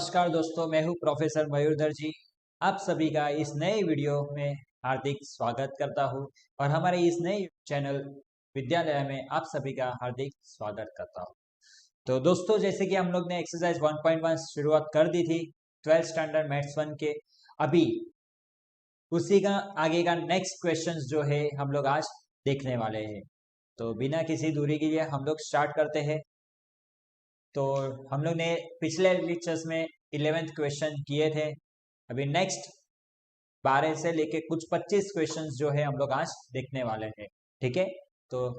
नमस्कार दोस्तों, मैं हूं प्रोफेसर मयूरधर जी। आप सभी का इस नए वीडियो में हार्दिक स्वागत करता हूं और हमारे इस नए चैनल विद्यालय में आप सभी का हार्दिक स्वागत करता हूं। तो दोस्तों, जैसे कि हम लोग ने एक्सरसाइज 1.1 शुरुआत कर दी थी 12th स्टैंडर्ड मैथ्स 1 के। अभी उसी का आगे का नेक्स्ट क्वेश्चन जो है हम लोग आज देखने वाले हैं। तो बिना किसी दूरी के लिए हम लोग स्टार्ट करते हैं। तो हम लोग ने पिछले लेक्चर्स में 11th क्वेश्चन किए थे। अभी नेक्स्ट 12 से लेके कुछ 25 क्वेश्चंस जो है हम लोग आज देखने वाले हैं। ठीक है, तो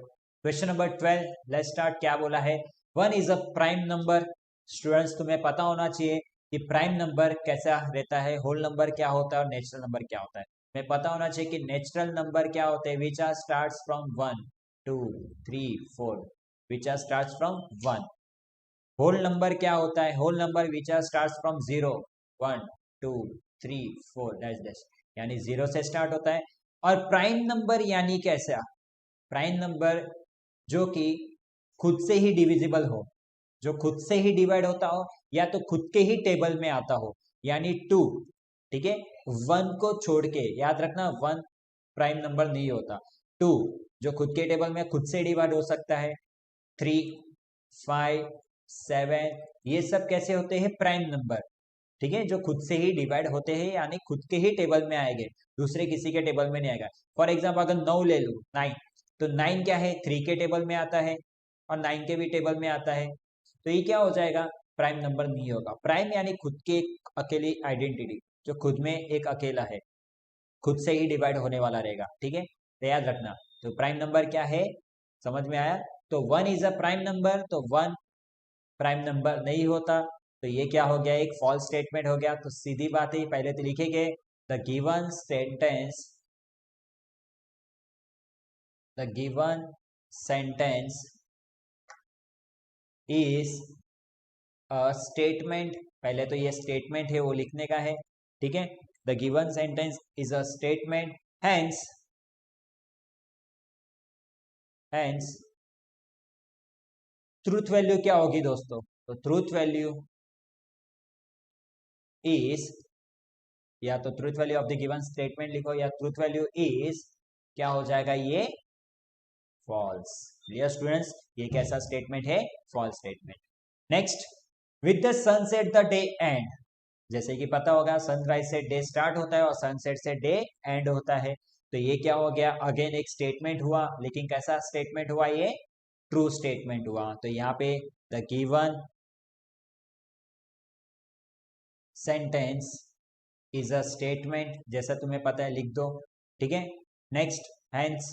क्वेश्चन नंबर 12, लेट्स स्टार्ट। क्या बोला है? 1 is a prime number. Students, तुम्हें पता होना चाहिए कि प्राइम नंबर कैसा रहता है, होल नंबर क्या होता है और नेचुरल नंबर क्या होता है। तुम्हें पता होना चाहिए कि नेचुरल नंबर क्या होते हैं, which are starts from 1 2 3 4, which are starts from 1। Whole number क्या होता है? Whole number which are starts from 0 1 2 3 4 dash dash, यानी 0 से स्टार्ट होता है। और प्राइम नंबर यानी कैसा? प्राइम नंबर जो कि खुद से ही डिविजिबल हो, जो खुद से ही डिवाइड होता हो या तो खुद के ही टेबल में आता हो, यानी 2। ठीक है, 1 को छोड़ के याद रखना, 1 प्राइम नंबर नहीं होता। 2 जो खुद के टेबल में खुद से डिवाइड हो सकता है। 3 5 7 ये सब कैसे होते हैं? Prime number. ठीक है, जो खुद से ही डिवाइड होते हैं, यानी खुद के ही टेबल में आएंगे, दूसरे किसी के टेबल में नहीं आएगा। फॉर एग्जाम्पल अगर 9 ले लूँ, 9, तो 9 क्या है? 3 के टेबल में आता है और 9 के भी टेबल में आता है, तो ये क्या हो जाएगा? प्राइम नंबर नहीं होगा। प्राइम यानी खुद की एक अकेली आइडेंटिटी, जो खुद में एक अकेला है, खुद से ही डिवाइड होने वाला रहेगा। ठीक है, तो याद रखना। तो प्राइम नंबर क्या है, समझ में आया? तो 1 इज अ प्राइम नंबर, तो 1 प्राइम नंबर नहीं होता, तो ये क्या हो गया? एक फॉल्स स्टेटमेंट हो गया। तो सीधी बात है, पहले तो लिखेंगे the given sentence, the given sentence is a statement. पहले तो ये स्टेटमेंट है, वो लिखने का है। ठीक है, the given sentence is a statement, hence hence truth value क्या होगी दोस्तों? तो ट्रूथ वैल्यू इज, या तो truth value of the given statement लिखो, या ट्रूथ वैल्यू इज क्या हो जाएगा? ये फॉल्स। क्लियर स्टूडेंट्स, ये कैसा स्टेटमेंट है? False statement. Next, with the sunset the day end. जैसे कि पता होगा, सनराइज से डे स्टार्ट होता है और सनसेट से डे एंड होता है। तो ये क्या हो गया? अगेन एक स्टेटमेंट हुआ, लेकिन कैसा स्टेटमेंट हुआ? ये ट्रू स्टेटमेंट हुआ। तो यहाँ पे the given sentence is a statement, जैसा तुम्हें पता है लिख दो। ठीक है, next, hence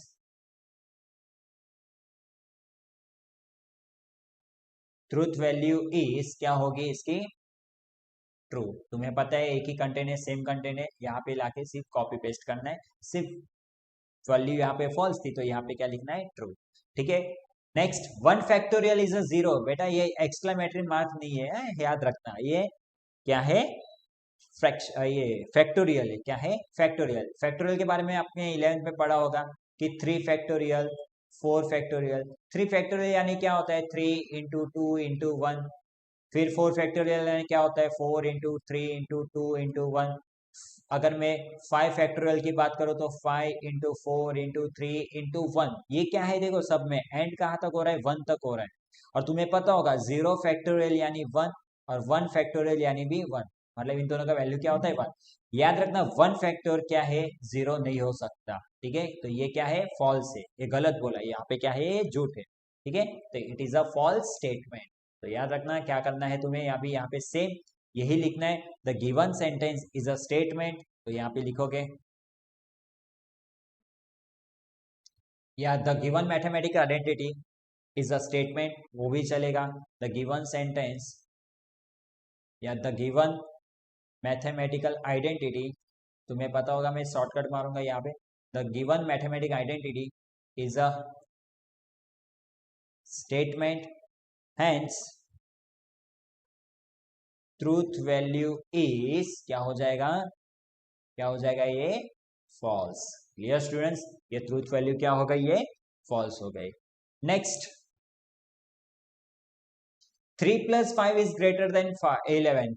truth value is क्या होगी इसकी? ट्रू। तुम्हें पता है एक ही कंटेंट है, सेम कंटेंट है, यहाँ पे लाके सिर्फ कॉपी पेस्ट करना है। सिर्फ वैल्यू यहाँ पे फॉल्स थी, तो यहाँ पे क्या लिखना है? ट्रू। ठीक है, नेक्स्ट, 1 फैक्टोरियल इज अ 0। बेटा ये एक्सक्लेमेटरी मार्क नहीं है, याद रखना। ये क्या है? ये फैक्टोरियल है। क्या है? फैक्टोरियल। फैक्टोरियल के बारे में आपने 11th में पढ़ा होगा कि 3 फैक्टोरियल, 4 फैक्टोरियल। 3 फैक्टोरियल यानी क्या होता है? 3 इंटू 2 इंटू 1। फिर 4 फैक्टोरियल यानी क्या होता है? 4 इंटू 3 इंटू 2 इंटू 1। अगर मैं 5 फैक्टोरियल की बात करूँ तो 5 इंटू 4 इंटू 3 इंटू 1। ये क्या है? देखो सब में एंड कहाँ तक हो रहा है? 1 तक हो रहा है। और तुम्हें पता होगा 0 फैक्टोरियल यानी 1 और 1 फैक्टोरियल यानी भी 1, मतलब इन दोनों का वैल्यू क्या होता है? 1। याद रखना, 1 फैक्टर क्या है? 0 नहीं हो सकता। ठीक है, तो ये क्या है? फॉल्स है, ये गलत बोला। यहाँ पे क्या है? ये झूठ है। ठीक है, तो it is a false statement. तो याद रखना क्या करना है तुम्हें, यहाँ पे सेम यही लिखना है, the given sentence is a statement. तो यहाँ पे लिखोगे, या the given mathematical identity is a statement, वो भी चलेगा। द गिवन सेंटेंस या द गिवन मैथमेटिकल आइडेंटिटी, तुम्हें पता होगा, मैं शॉर्टकट मारूंगा यहाँ पे। The given mathematical identity is a statement, hence truth value is क्या हो जाएगा? क्या हो जाएगा? ये फॉल्स। क्लियर स्टूडेंट्स, ये ट्रूथ वैल्यू क्या हो गई? ये फॉल्स हो गई। Next, 3 + 5 is greater than 11।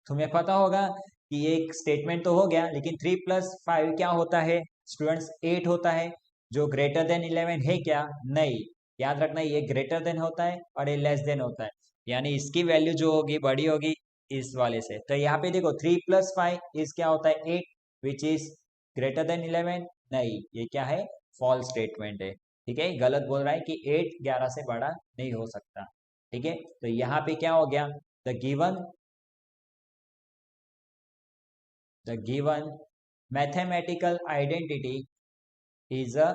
तुम्हें पता होगा कि एक स्टेटमेंट तो हो गया, लेकिन 3 + 5 क्या होता है स्टूडेंट्स? 8 होता है। जो ग्रेटर देन 11 है क्या? नहीं। याद रखना, ये ग्रेटर देन होता है और ये लेस देन होता है, यानी इसकी वैल्यू जो होगी बड़ी होगी इस वाले से। तो यहाँ पे देखो 3 + 5 इज क्या होता है? 8, विच इज ग्रेटर देन 11। नहीं, ये क्या है? फॉल्स स्टेटमेंट है। ठीक है, गलत बोल रहा है कि 8 11 से बड़ा नहीं हो सकता। ठीक है, तो यहाँ पे क्या हो गया? The given mathematical identity is a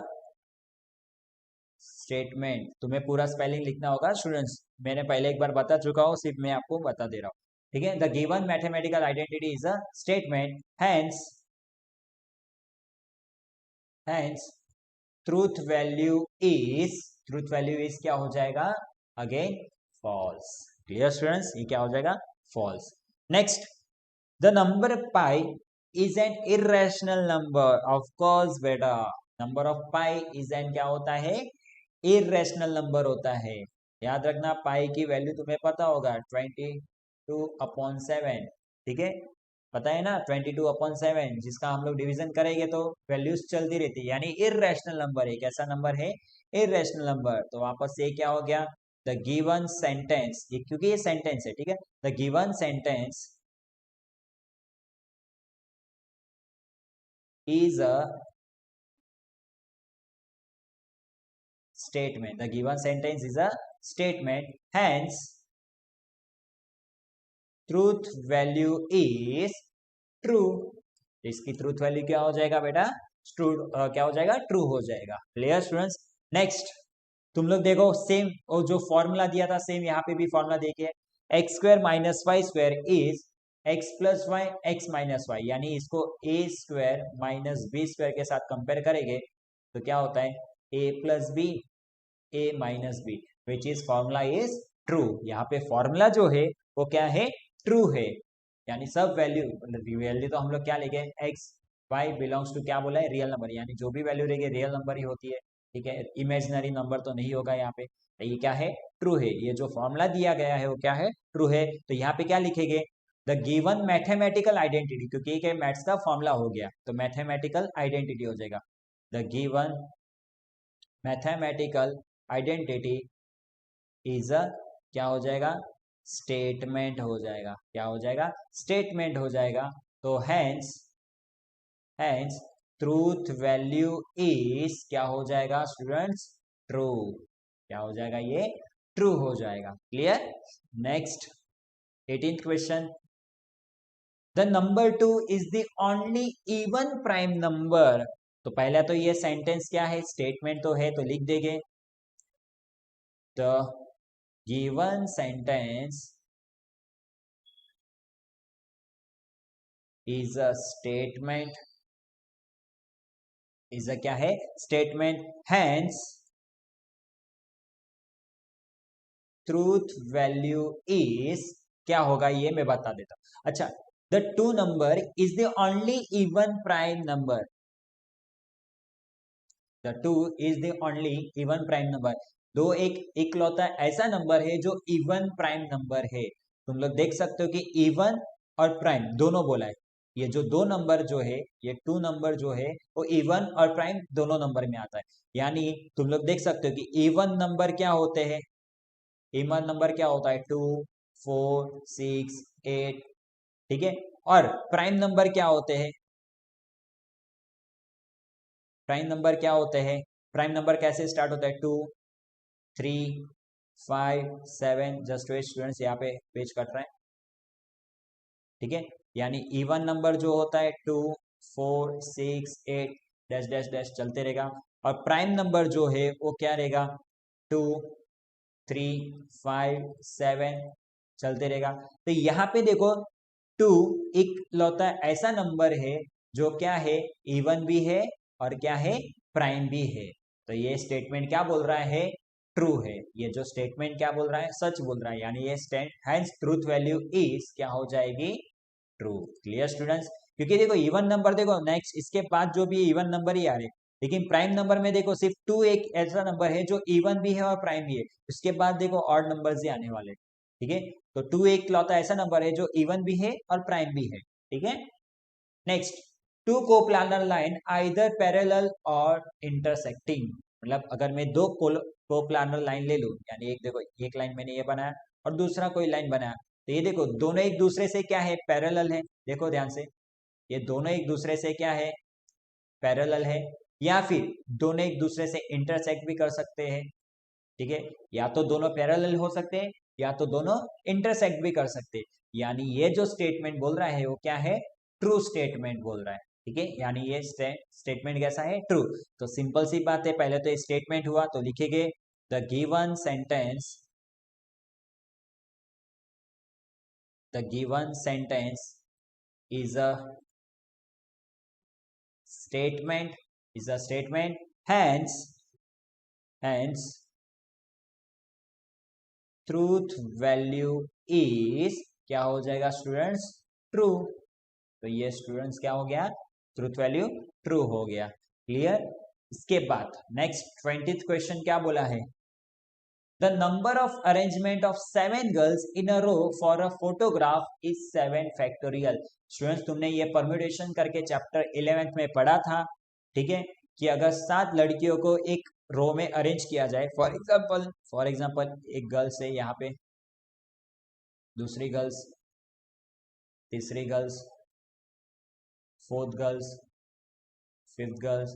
statement. तुम्हें पूरा स्पेलिंग लिखना होगा स्टूडेंट्स, मैंने पहले एक बार बता चुका हूँ, सिर्फ मैं आपको बता दे रहा हूँ। ठीक है, the given mathematical identity is a statement, hence truth value is क्या हो जाएगा? Again false. क्लियर स्टूडेंट्स, ये क्या हो जाएगा? False. Next, the number pi is an irrational number. Of course बेटा, number of pi is an क्या होता है? इरेशनल नंबर होता है। याद रखना, पाई की वैल्यू तुम्हें पता होगा 22/7। ठीक है, पता है ना? 22/7, जिसका हम लोग डिवीजन करेंगे तो वैल्यूज चलती रहती है, यानी इरेशनल नंबर है। कैसा नंबर है? Irrational number. तो वापस से क्या हो गया? द गिवन सेंटेंस, ये क्योंकि ये सेंटेंस है। ठीक है, the given sentence is a statement. The given sentence is a statement, hence truth value is true. इसकी ट्रूथ वैल्यू क्या हो जाएगा बेटा? ट्रू क्या हो जाएगा? ट्रू हो जाएगा। Clear students? नेक्स्ट, तुम लोग देखो सेम और जो फॉर्मूला दिया था सेम यहाँ पे भी फॉर्मूला देखिए। x² - y² is x+y x-y, यानी इसको a² - b² के साथ कंपेयर करेंगे तो क्या होता है? a + b a - b, which is formula is true. यहाँ पे फॉर्मूला जो है वो क्या है? ट्रू है। यानी सब वैल्यू तो हम लोग क्या लेंगे? एक्स वाई बिलोंग्स टू क्या बोला है? रियल नंबर, यानी जो भी वैल्यू रहेगी रियल नंबर ही होती है। ठीक है, इमेजिनरी नंबर तो नहीं होगा यहाँ पे। तो ये क्या है? ट्रू है। ये जो फॉर्मूला दिया गया है वो क्या है? ट्रू है। तो यहाँ पे क्या लिखेंगे? द गिवन मैथमेटिकल आइडेंटिटी, क्योंकि एक मैथ्स का फॉर्मूला हो गया तो मैथमेटिकल आइडेंटिटी हो जाएगा। The given mathematical identity is a क्या हो जाएगा? स्टेटमेंट हो जाएगा। क्या हो जाएगा? स्टेटमेंट हो जाएगा। तो हैंस ट्रूथ वैल्यू इज क्या हो जाएगा स्टूडेंट्स? ट्रू। क्या हो जाएगा? ये ट्रू हो जाएगा। Clear? Next, 18th question, the number 2 is the only even prime number. तो पहला तो ये सेंटेंस क्या है? स्टेटमेंट तो है, तो लिख देंगे the given sentence is a statement, is a क्या है? Statement, hence truth value is क्या होगा? ये मैं बता देता हूं। अच्छा, the 2 number is the only even prime number. The 2 is the only even prime number. दो एक इकलौता ऐसा नंबर है जो इवन प्राइम नंबर है। तुम लोग देख सकते हो कि इवन और प्राइम दोनों बोला है। ये जो दो नंबर जो है, ये 2 नंबर जो है वो इवन और प्राइम दोनों नंबर में आता है। यानी तुम लोग देख सकते हो कि इवन नंबर क्या होते हैं? इवन नंबर क्या होता है? 2 4 6 8। ठीक है, और प्राइम नंबर क्या होते हैं? प्राइम नंबर क्या होते हैं? प्राइम नंबर कैसे स्टार्ट होता है? 2 3 5 7। जस्ट वेट स्टूडेंट्स, यहाँ पे पेज कट रहा है। ठीक है, यानी इवन नंबर जो होता है 2 4 6 8 डैश डैश डैश चलते रहेगा, और प्राइम नंबर जो है वो क्या रहेगा? 2 3 5 7 चलते रहेगा। तो यहाँ पे देखो 2 एक लौता ऐसा नंबर है जो क्या है? इवन भी है और क्या है? प्राइम भी है। तो ये स्टेटमेंट क्या बोल रहा है? ट्रू है। ये जो स्टेटमेंट क्या बोल रहा है? सच बोल रहा है। यानी ये हैंस ट्रूथ वैल्यू इज क्या हो जाएगी? ट्रू। Clear students? क्योंकि देखो इवन नंबर, देखो नेक्स्ट इसके बाद जो भी इवन नंबर ही आ रहे, लेकिन प्राइम नंबर में देखो सिर्फ 2 एक ऐसा नंबर है जो इवन भी है और प्राइम भी है। उसके बाद देखो ऑड नंबर्स ही आने वाले। ठीक है। तो 2 एक लौता ऐसा नंबर है जो इवन भी है और प्राइम भी है, ठीक है। Next, 2 coplanar line either parallel और इंटरसेक्टिंग, मतलब अगर मैं दो कोप्लानर लाइन ले लूं, यानी एक देखो एक लाइन मैंने ये बनाया और दूसरा कोई लाइन बनाया, तो ये देखो दोनों एक दूसरे से क्या है, पैरेलल है। देखो ध्यान से, ये दोनों एक दूसरे से क्या है, पैरेलल है। या फिर दोनों एक दूसरे से इंटरसेक्ट भी कर सकते हैं, ठीक है। या तो दोनों पैरेलल हो सकते हैं या तो दोनों इंटरसेक्ट भी कर सकते हैं। यानी ये जो स्टेटमेंट बोल रहा है वो क्या है, ट्रू स्टेटमेंट बोल रहा है, ठीक है। यानी ये स्टेटमेंट कैसा है, ट्रू। तो सिंपल सी बात है, पहले तो ये स्टेटमेंट हुआ तो लिखेंगे the given sentence, the given sentence is a statement, is a statement, hence truth value is क्या हो जाएगा स्टूडेंट्स, ट्रू। तो ये स्टूडेंट्स क्या हो गया, ट्रूथ वैल्यू ट्रू हो गया। क्लियर। इसके बाद नेक्स्ट 20th क्वेश्चन क्या बोला है, the number of arrangement of 7 girls in a row for a photograph is 7 factorial. Students तुमने ये परम्यूटेशन करके चैप्टर 11th में पढ़ा था, ठीक है, कि अगर 7 लड़कियों को एक रो में अरेंज किया जाए, फॉर एग्जांपल एक गर्ल्स है यहाँ पे, दूसरी गर्ल्स, तीसरी girls, fourth girls, fifth girls,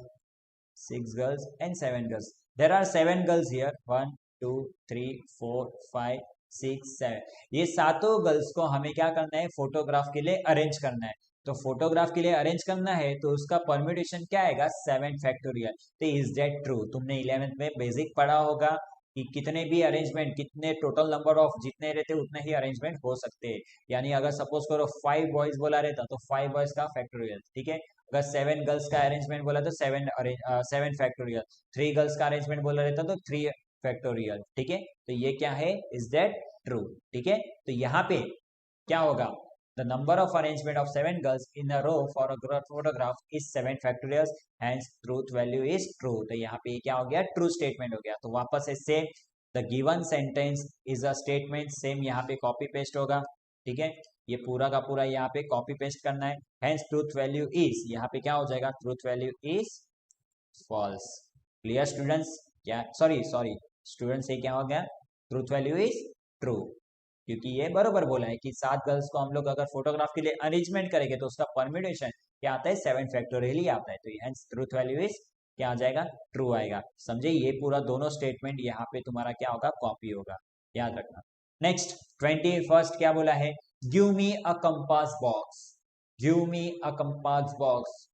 six girls and 7 girls. There are 7 girls here, 1 2 3 4 5 6 7। ये सातों गर्ल्स को हमें क्या करना है, फोटोग्राफ के लिए अरेंज करना है। तो फोटोग्राफ के लिए अरेंज करना है तो उसका परम्यूटेशन क्या आएगा, 7 फैक्टोरियल। तो इज दैट ट्रू। तुमने 11th में बेसिक पढ़ा होगा कि कितने भी अरेंजमेंट, कितने टोटल नंबर ऑफ जितने रहते उतने ही अरेंजमेंट हो सकते हैं। यानी अगर सपोज करो 5 बॉयज बोला रहता तो 5 बॉयज का फैक्टोरियल, ठीक है। अगर 7 गर्ल्स का अरेंजमेंट बोला तो 7 फैक्टोरियल, 3 गर्ल्स का अरेंजमेंट बोला रहता तो 3 फैक्टोरियल, ठीक है। तो ये क्या है, इज दैट ट्रू, ठीक है। तो यहाँ पे क्या होगा, the number of arrangement of 7 girls in a row for a photograph is 7 factorial, hence truth value is true. तो यहाँ पे क्या हो गया, ट्रू स्टेटमेंट हो गया। तो वापस से same, the given sentence is a statement, same यहाँ पे कॉपी पेस्ट होगा, ठीक है। ये पूरा का पूरा यहाँ पे कॉपी पेस्ट करना है। हेंस ट्रूथ वैल्यू इज, यहाँ पे क्या हो जाएगा, truth value is false. Clear students, क्या सॉरी सॉरी स्टूडेंट्स, ये क्या हो गया, ट्रूथ वैल्यू इज ट्रू, क्योंकि ये बरोबर बोला है कि 7 गर्ल्स को हम लोग अगर फोटोग्राफ के लिए अरेंजमेंट करेंगे तो उसका परम्यूटेशन क्या आता है, 7 फैक्टोरियल ही आता है। तो हेंस ट्रूथ वैल्यू इज क्या आ जाएगा, ट्रू आएगा। समझे, ये पूरा दोनों स्टेटमेंट यहाँ पे तुम्हारा क्या होगा, कॉपी होगा, याद रखना। नेक्स्ट 21st क्या बोला है, give me a compass box, give me a compass box.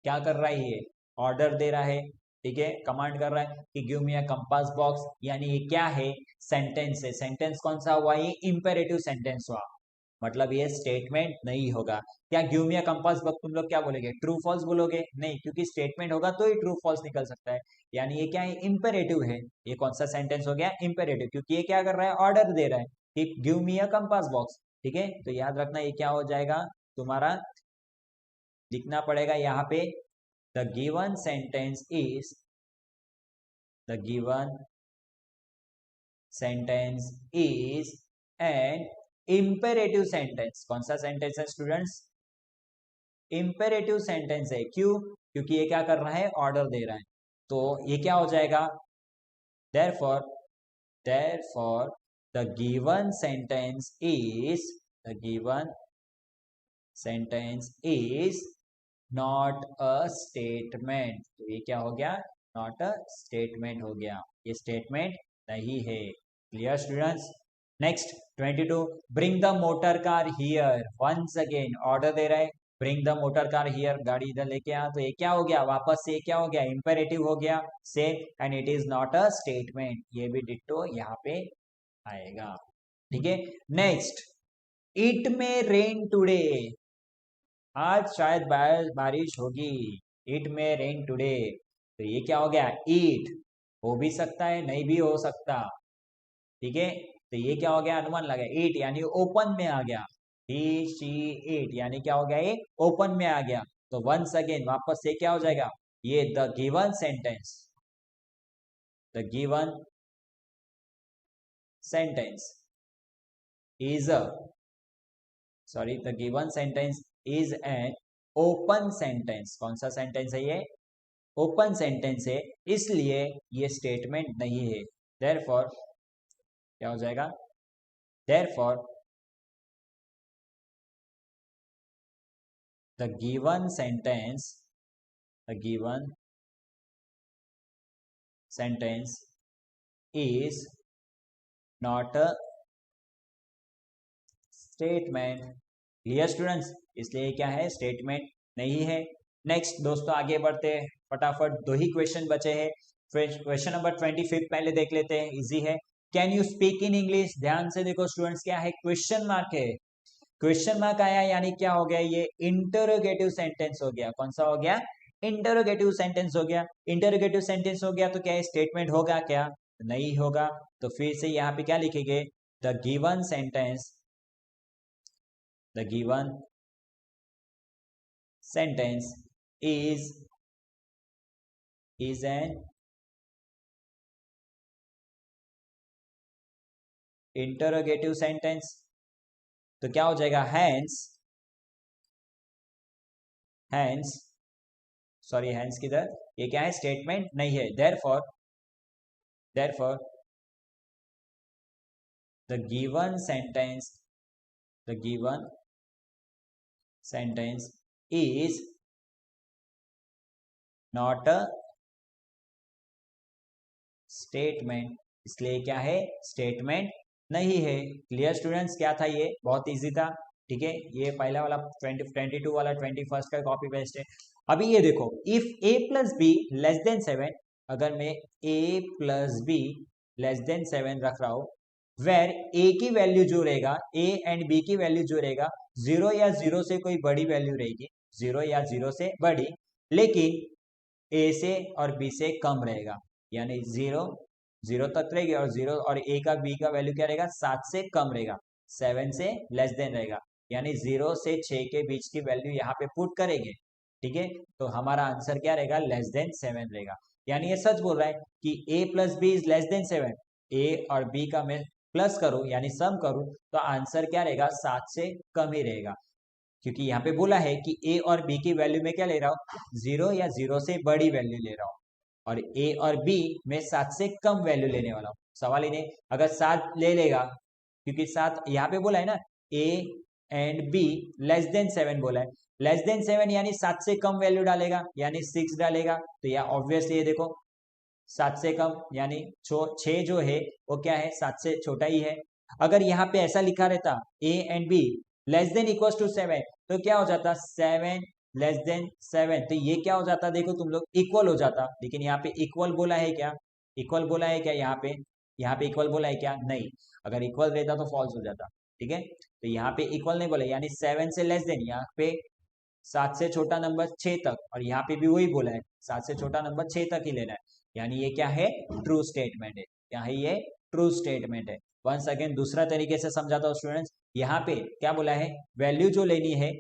क्या कर रहा है, ये ऑर्डर दे रहा है, ठीक है, कमांड कर रहा है कि give me a compass box. यानी ये क्या है, सेंटेंस है। सेंटेंस कौन सा हुआ, ये इंपेरेटिव सेंटेंस हुआ, मतलब ये स्टेटमेंट नहीं होगा। क्या give me a compass box तुम लोग क्या बोलोगे, ट्रू फॉल्स बोलोगे, नहीं, क्योंकि स्टेटमेंट होगा तो ही ट्रू फॉल्स निकल सकता है। यानी ये क्या है, इंपेरेटिव है। ये कौन सा सेंटेंस हो गया, इंपेरेटिव, क्योंकि ये क्या कर रहा है, ऑर्डर दे रहा है कि give me a compass box, ठीक है। तो याद रखना ये क्या हो जाएगा तुम्हारा, लिखना पड़ेगा यहाँ पे, the given sentence is, the given sentence is an imperative sentence. कौन सा सेंटेंस है स्टूडेंट्स, इंपेरेटिव सेंटेंस है। क्यों, क्योंकि ये क्या कर रहा है, ऑर्डर दे रहा है। तो ये क्या हो जाएगा, therefore therefore the given sentence is, the given sentence is not a statement। तो ये क्या हो गया, नॉट अ स्टेटमेंट हो गया, ये स्टेटमेंट नहीं है। Clear students. Next 22, bring the motor car here. Once again order दे रहा है, bring the motor car here, गाड़ी इधर लेके आ। तो ये क्या हो गया, वापस से क्या हो गया, इंपेरेटिव हो गया से, and it is not a statement. ये भी डिट्टो यहाँ पे आएगा, ठीक है। नेक्स्ट, इट में रेन टुडे, आज शायद बारिश होगी, इट में रेन टुडे। तो ये क्या हो गया, इट हो भी सकता है नहीं भी हो सकता, ठीक है। तो ये क्या हो गया, अनुमान लगा, इट यानी ओपन में आ गया, ही शी इट यानी क्या हो गया, ये ओपन में आ गया। तो वंस अगेन वापस से क्या हो जाएगा, ये the given sentence, the given sentence is a sorry the given sentence is an open sentence. कौन सा सेंटेंस है ये? ओपन सेंटेंस है, इसलिए ये स्टेटमेंट नहीं है। देयरफॉर क्या हो जाएगा? Therefore the given sentence is not a statement. Clear students? इसलिए क्या है? स्टेटमेंट नहीं है। नेक्स्ट दोस्तों आगे बढ़ते हैं फटाफट, 2 ही क्वेश्चन बचे हैं। क्वेश्चन नंबर 25 पहले देख लेते हैं, इजी है। Can you speak in English? ध्यान से देखो स्टूडेंट्स, क्या है? क्वेश्चन मार्क है। क्वेश्चन मार्क आया यानी क्या हो गया? ये इंटरोगेटिव सेंटेंस हो गया। कौन सा हो गया? इंटरोगेटिव सेंटेंस हो गया। इंटरोगेटिव सेंटेंस हो गया तो क्या स्टेटमेंट होगा क्या? नहीं होगा। तो फिर से यहाँ पे क्या लिखेंगे? The given sentence is an interrogative sentence। तो क्या हो जाएगा? हैंस किधर? ये क्या है? स्टेटमेंट नहीं है। Therefore the given sentence is not a statement. इसलिए क्या है? स्टेटमेंट नहीं है। Clear students? क्या था ये? बहुत इजी था। ठीक है, ये पहला वाला 22 वाला 21 का कॉपी पेस्ट है। अभी ये देखो, if a plus be less than 7, अगर मैं a plus be less than 7 रख रहा हूं, वेर a की वैल्यू जो रहेगा, a एंड b की वैल्यू जो रहेगा 0 या 0 से कोई बड़ी वैल्यू रहेगी, 0 या 0 से बड़ी, लेकिन a से और b से कम रहेगा, यानी 0 तक रहेगी और 0 और a का b का वैल्यू क्या रहेगा? 7 से कम रहेगा, 7 से लेस देन रहेगा, यानी 0 से 6 के बीच की वैल्यू यहाँ पे पुट करेंगे। ठीक है, तो हमारा आंसर क्या रहेगा? लेस देन 7 रहेगा। यानी ये सच बोल रहा है कि a plus B is less than 7। a और b का मैं प्लस करूं यानी सम करूं तो आंसर क्या रहेगा? 7 से कम ही रहेगा, क्योंकि यहाँ पे बोला है कि a और b की वैल्यू में क्या ले रहा हूँ? 0 या 0 से बड़ी वैल्यू ले रहा हूँ, और a और b में 7 से कम वैल्यू लेने वाला हूँ। सवाल ही नहीं, अगर 7 ले लेगा, क्योंकि 7 यहाँ पे बोला है ना, a and b less than 7 बोला है, लेस देन 7 यानी 7 से कम वैल्यू डालेगा, यानी 6 डालेगा, तो यह ऑब्वियसली ये देखो 7 से कम यानी 6 जो है वो क्या है? 7 से छोटा ही है। अगर यहाँ पे ऐसा लिखा रहता a and b less than equal to 7, तो क्या हो जाता? 7 लेस देन 7, तो ये क्या हो जाता? देखो तुम लोग, इक्वल हो जाता। लेकिन यहाँ पे इक्वल बोला है क्या? इक्वल बोला है क्या? यहाँ पे इक्वल बोला है क्या? नहीं। अगर इक्वल रहता तो फॉल्स हो जाता। ठीक है, तो यहाँ पे इक्वल नहीं बोला, यानी 7 से लेस देन, यहाँ पे 7 से छोटा नंबर 6 तक, और यहाँ पे भी वही बोला है 7 से छोटा नंबर 6 तक ही लेना है, यानी ये क्या है? ट्रू स्टेटमेंट है। क्या है ये? ट्रू स्टेटमेंट है। वंस अगेन दूसरा तरीके से समझाता हूँ स्टूडेंट्स। यहाँ पे क्या बोला है? वैल्यू जो लेनी है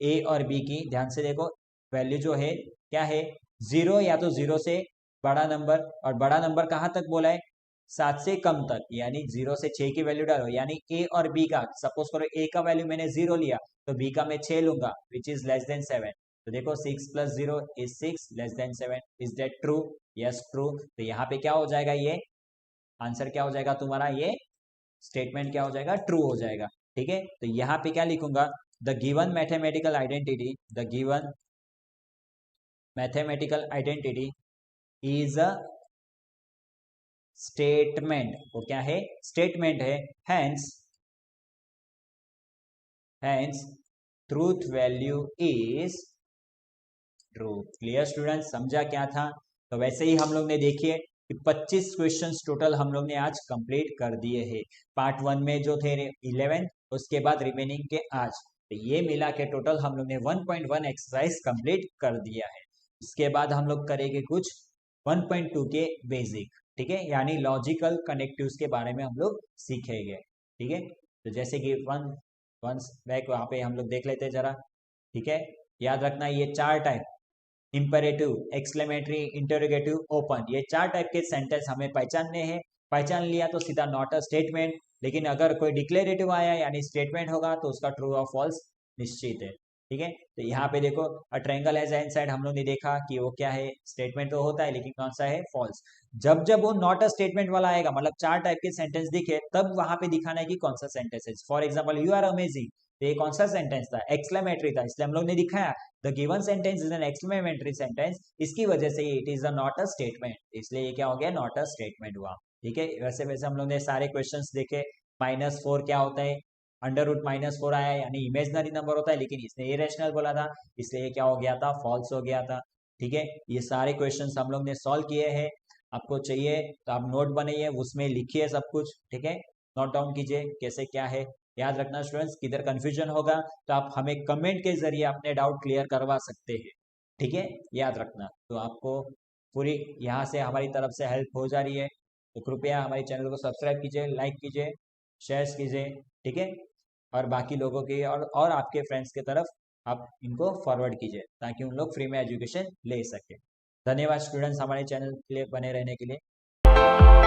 a और b की, ध्यान से देखो, वैल्यू जो है क्या है? 0 या तो 0 से बड़ा नंबर, और बड़ा नंबर कहाँ तक बोला है? 7 से कम तक, यानी 0 से 6 की वैल्यू डालो, यानी a और b का, सपोज करो a का वैल्यू मैंने 0 लिया तो b का मैं 6 लूंगा, विच इज लेस देन 7। तो देखो 6 plus 0 is 6 less than 7। Is that true? Yes true. तो यहाँ पे क्या हो जाएगा? ये आंसर क्या हो जाएगा तुम्हारा? ये स्टेटमेंट क्या हो जाएगा? ट्रू हो जाएगा। ठीक है, तो यहाँ पे क्या लिखूंगा? The given mathematical identity is a statement. वो क्या है? स्टेटमेंट है। Hence truth value is true. Clear students? समझा क्या था? तो वैसे ही हम लोग ने देखिए कि 25 क्वेश्चंस टोटल हम लोग ने आज कंप्लीट कर दिए हैं। पार्ट 1 में जो थे 11, उसके बाद रिमेनिंग के आज, तो ये मिला के टोटल हम लोग ने 1.1 एक्सरसाइज कंप्लीट कर दिया है। इसके बाद हम लोग करेंगे कुछ 1.2 के बेसिक, ठीक है, यानी लॉजिकल कनेक्टिव्स के बारे में हम लोग सीखेंगे। ठीक है, तो जैसे कि वंस बैक वहाँ पे हम लोग देख लेते हैं जरा। ठीक है, याद रखना ये 4 type, imperative, exclamatory, interrogative, open, ये 4 टाइप के सेंटेंस हमें पहचानने हैं। पहचान लिया तो सीधा नॉट अ स्टेटमेंट, लेकिन अगर कोई डिक्लेरेटिव आया यानी स्टेटमेंट होगा तो उसका ट्रू और फॉल्स निश्चित है। ठीक है, तो यहाँ पे देखो a triangle has an side हम लोग ने देखा कि वो क्या है, स्टेटमेंट तो होता है लेकिन कौन सा है, फॉल्स। जब जब वो नॉट अ स्टेटमेंट वाला आएगा, मतलब 4 टाइप के सेंटेंस दिखे, तब वहां पे दिखाना है कि कौन सा सेंटेंस है। For example you are amazing, तो ये कौन सा सेंटेंस था, एक्सक्लेमेटरी था, इसलिए हम लोग ने दिखाया the given sentence is an exclamatory sentence, इसकी वजह से it is a not a statement, इसलिए ये क्या हो गया, नॉट अ स्टेटमेंट हुआ। ठीक है, वैसे वैसे हम लोग ने सारे क्वेश्चंस देखे। -4 क्या होता है, √-4 आया यानी इमेजनरी नंबर होता है, लेकिन इसने इरेशनल बोला था, इसलिए ये क्या हो गया था, फॉल्स हो गया था। ठीक है, ये सारे क्वेश्चंस हम लोग ने सॉल्व किए हैं। आपको चाहिए तो आप नोट बनाइए, उसमें लिखिए सब कुछ। ठीक है, नोट डाउन कीजिए कैसे क्या है। याद रखना स्टूडेंट्स, किधर कंफ्यूजन होगा तो आप हमें कमेंट के जरिए अपने डाउट क्लियर करवा सकते हैं। ठीक है, याद रखना। तो आपको पूरी यहाँ से हमारी तरफ से हेल्प हो जा रही है, तो कृपया हमारे चैनल को सब्सक्राइब कीजिए, लाइक कीजिए, शेयर कीजिए। ठीक है, और बाकी लोगों के और आपके फ्रेंड्स की तरफ आप इनको फॉरवर्ड कीजिए ताकि उन लोग फ्री में एजुकेशन ले सके। धन्यवाद स्टूडेंट्स हमारे चैनल के लिए बने रहने के लिए।